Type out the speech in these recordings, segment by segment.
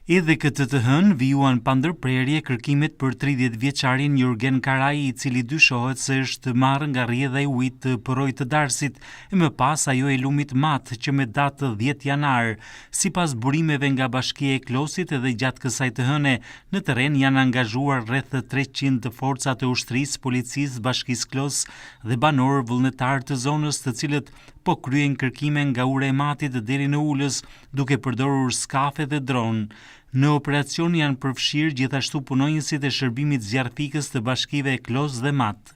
Edhe këtë të hënë vijuan pa ndërprerje kërkimet për 30 vjeçarin Jurgen Karaj, i cili dyshohet se është marrë nga rrjedha e ujit të Porojë të Darësit e më pas ajo e lumit mat që me datë 10 janar. Sipas burimeve nga Bashkia e Klosit, edhe gjatë kësaj të hëne në terren janë angazhuar rreth 300 forca të ushtrisë, policisë, Bashkisë Klos dhe banorë vullnetar të zonës, të cilët po kryen kërkime nga ura e matit deri në ulës duke përdorur skafe dhe dron. Në operacion janë përfshirë gjithashtu punonjësit e shërbimit zjarfikës të bashkive e Klos dhe Mat.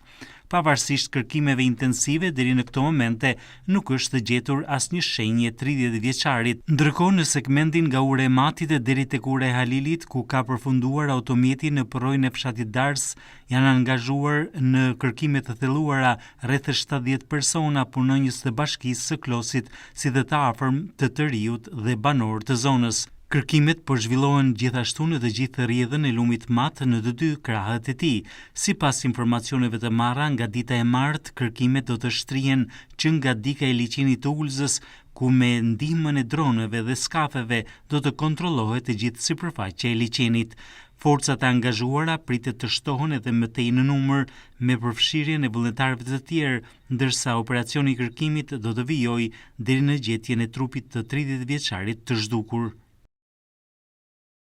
Pavarësisht kërkimeve intensive, deri në këto momente nuk është gjetur asnjë shenjë 30 vjeçarit. Ndërkohë në segmentin nga ura e Matit deri tek ura e Halilit, ku ka përfunduar automjeti në Porojën e fshatit Dars, janë angazhuar në kërkime të thelluara rreth 70 persona, punonjës të Bashkisë së Klosit, si dhe të afërm të riut dhe banorë të zonës. Kërkimet po zhvillohen gjithashtu në të gjithë rrjedhën e lumit mat në të dy krahët e tij. Sipas informacioneve të marra nga dita e martë, kërkimet do të shtrihen që nga dika e liçenit të Ulzës, ku me ndihmën e dronëve dhe skafeve do të kontrollohet e gjithë sipërfaqja e liçenit. Forcat e angazhuara pritet të shtohen edhe më tej në numër, me përfshirjen e vullnetarëve të tjerë, ndërsa operacioni i kërkimit do të vijojë deri në gjetjen e trupit të 30 vjeçarit të zhdukur.